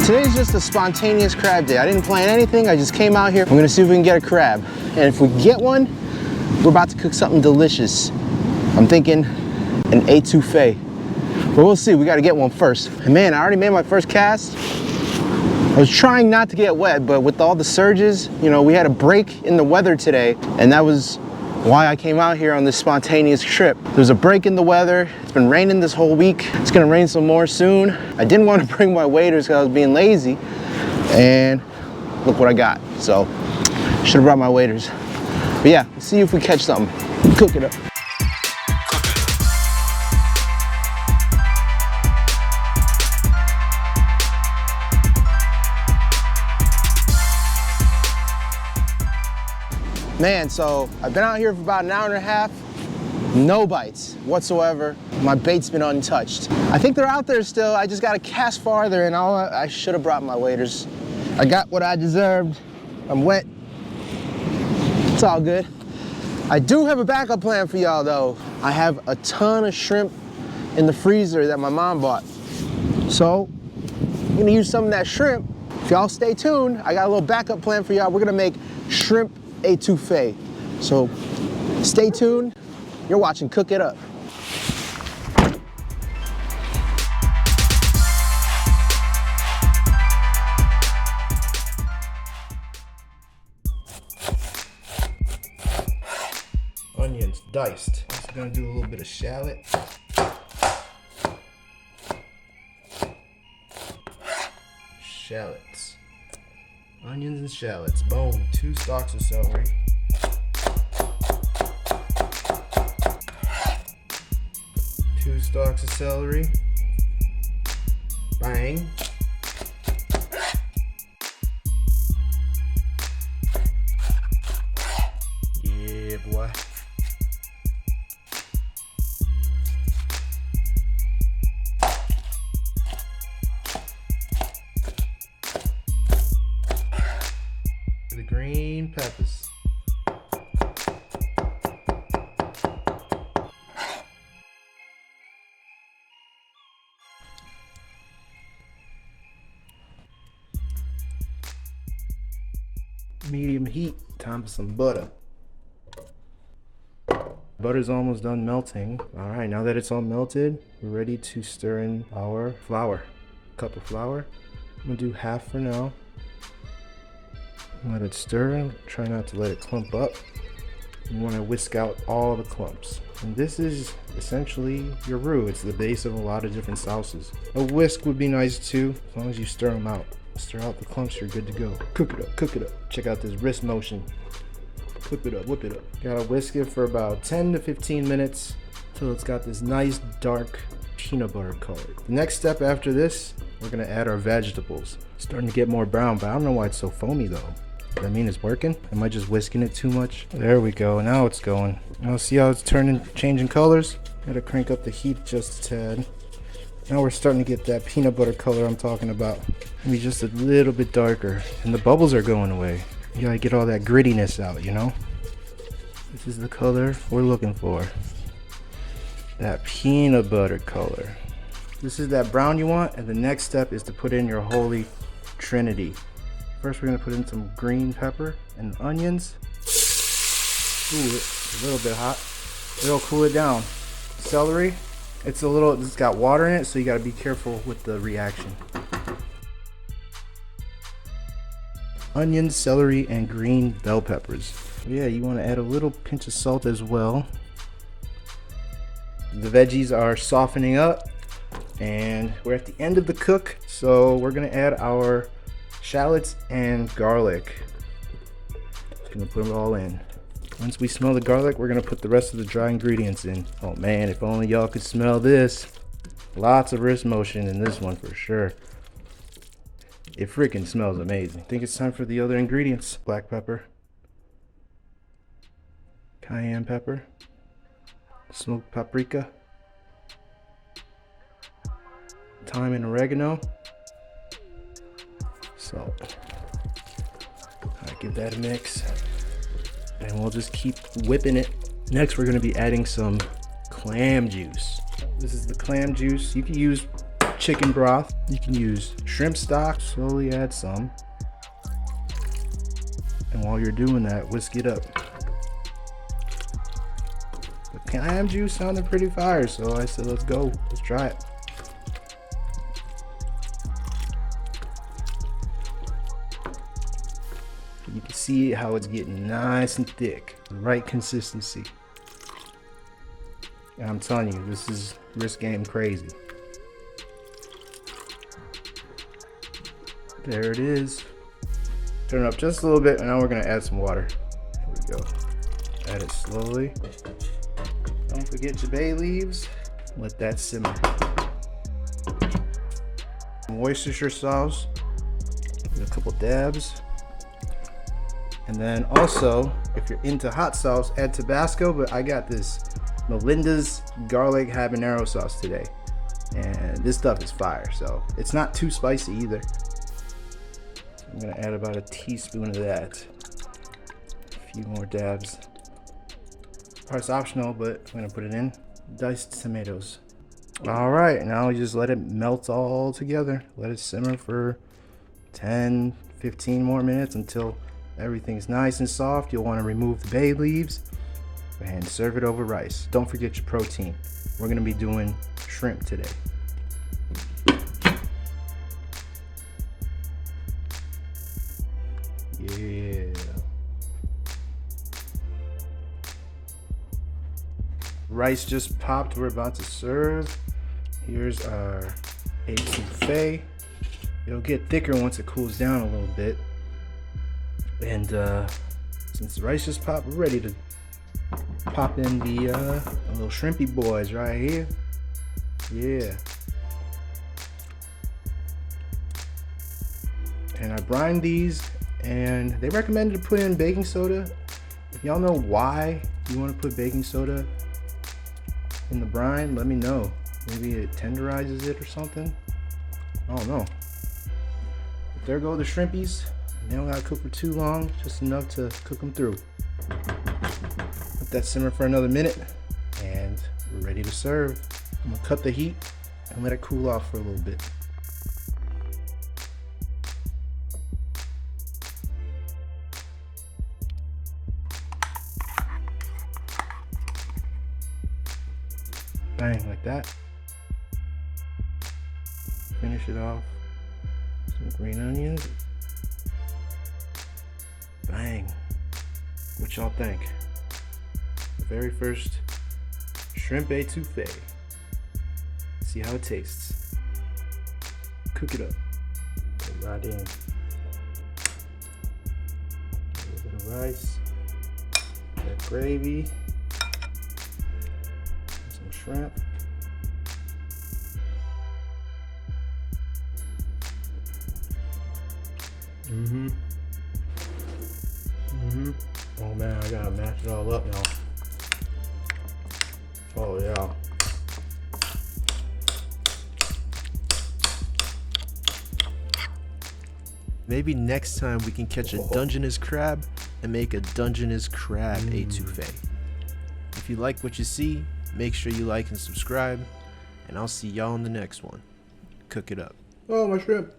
Today's just a spontaneous crab day. I didn't plan anything, I just came out here. I'm gonna see if we can get a crab. And if we get one, we're about to cook something delicious. I'm thinking an etouffee. But we'll see, we gotta get one first. And man, I already made my first cast. I was trying not to get wet, but with all the surges, you know, we had a break in the weather today, and that was why I came out here on this spontaneous trip. There's a break in the weather. It's been raining this whole week. It's gonna rain some more soon. I didn't want to bring my waders because I was being lazy, and look what I got. So, should have brought my waders. But yeah, let's see if we catch something. Cook it up. Man, so I've been out here for about an hour and a half, no bites whatsoever. My bait's been untouched. I think they're out there still. I just gotta cast farther, and I should have brought my waders. I got what I deserved. I'm wet. It's all good. I do have a backup plan for y'all though. I have a ton of shrimp in the freezer that my mom bought. So I'm gonna use some of that shrimp. If y'all stay tuned, I got a little backup plan for y'all. We're gonna make shrimp etouffee. So stay tuned. You're watching Cook It Up. Onions diced. Also gonna do a little bit of shallot. Shallots. Onions and shallots. Boom. 2 stalks of celery. Two stalks of celery. Bang. Yeah, boy. The green peppers. Medium heat. Time for some butter. Butter's almost done melting. All right, now that it's all melted, we're ready to stir in our flour. Cup of flour. I'm gonna do half for now. Let it stir. Try not to let it clump up. You want to whisk out all the clumps. And this is essentially your roux. It's the base of a lot of different sauces. A whisk would be nice too, as long as you stir them out. Stir out the clumps, you're good to go. Cook it up, cook it up. Check out this wrist motion. Whip it up, whip it up. Gotta whisk it for about 10 to 15 minutes until it's got this nice dark peanut butter color. The next step after this, we're gonna add our vegetables. It's starting to get more brown, but I don't know why it's so foamy though. Does that mean it's working? Am I just whisking it too much? There we go, now it's going. Now see how it's changing colors? Gotta crank up the heat just a tad. Now we're starting to get that peanut butter color I'm talking about. Maybe just a little bit darker. And the bubbles are going away. You gotta get all that grittiness out, you know? This is the color we're looking for. That peanut butter color. This is that brown you want, and the next step is to put in your holy trinity. First we're gonna put in some green pepper and onions. Ooh, it's a little bit hot. It'll cool it down. Celery, it's got water in it, so you gotta be careful with the reaction. Onions, celery, and green bell peppers. Yeah, you wanna add a little pinch of salt as well. The veggies are softening up, and we're at the end of the cook, so we're gonna add our shallots and garlic. Just gonna put them all in. Once we smell the garlic, we're gonna put the rest of the dry ingredients in. Oh man, if only y'all could smell this. Lots of wrist motion in this one for sure. It freaking smells amazing. I think it's time for the other ingredients. Black pepper, cayenne pepper, smoked paprika, thyme and oregano, salt. Alright, give that a mix. And we'll just keep whipping it. Next, we're gonna be adding some clam juice. This is the clam juice. You can use chicken broth. You can use shrimp stock. Slowly add some. And while you're doing that, whisk it up. The clam juice sounded pretty fire, so I said, let's go. Let's try it. You can see how it's getting nice and thick, the right consistency. And I'm telling you, this game crazy. There it is. Turn it up just a little bit, and now we're gonna add some water. Here we go. Add it slowly. Don't forget your bay leaves. Let that simmer. Worcestershire sauce. A couple dabs. And then also, if you're into hot sauce, add Tabasco, but I got this Melinda's garlic habanero sauce today. And this stuff is fire, so it's not too spicy either. So I'm gonna add about a teaspoon of that. A few more dabs. Part's optional, but I'm gonna put it in. Diced tomatoes. All right, now you just let it melt all together. Let it simmer for 10, 15 more minutes until everything's nice and soft. You'll want to remove the bay leaves and serve it over rice. Don't forget your protein. We're going to be doing shrimp today. Yeah. Rice just popped. We're about to serve. Here's our etouffee. It'll get thicker once it cools down a little bit. And since the rice just popped, we're ready to pop in the little shrimpy boys right here. Yeah. And I brine these, and they recommended to put in baking soda. If y'all know why you want to put baking soda in the brine, let me know. Maybe it tenderizes it or something. I don't know. But there go the shrimpies. They don't gotta cook for too long, just enough to cook them through. Let that simmer for another minute, and we're ready to serve. I'm gonna cut the heat and let it cool off for a little bit. Bang, like that. Finish it off. Some green onions. Bang. What y'all think? The very first shrimp etouffee. See how it tastes. Cook it up. Put it right in. A little bit of rice. That gravy. Some shrimp. Oh man, I gotta mash it all up now. Oh yeah. Maybe next time we can catch a dungeness crab and make a dungeness crab etouffee. If you like what you see, make sure you like and subscribe, and I'll see y'all in the next one. Cook it up. Oh, my shrimp.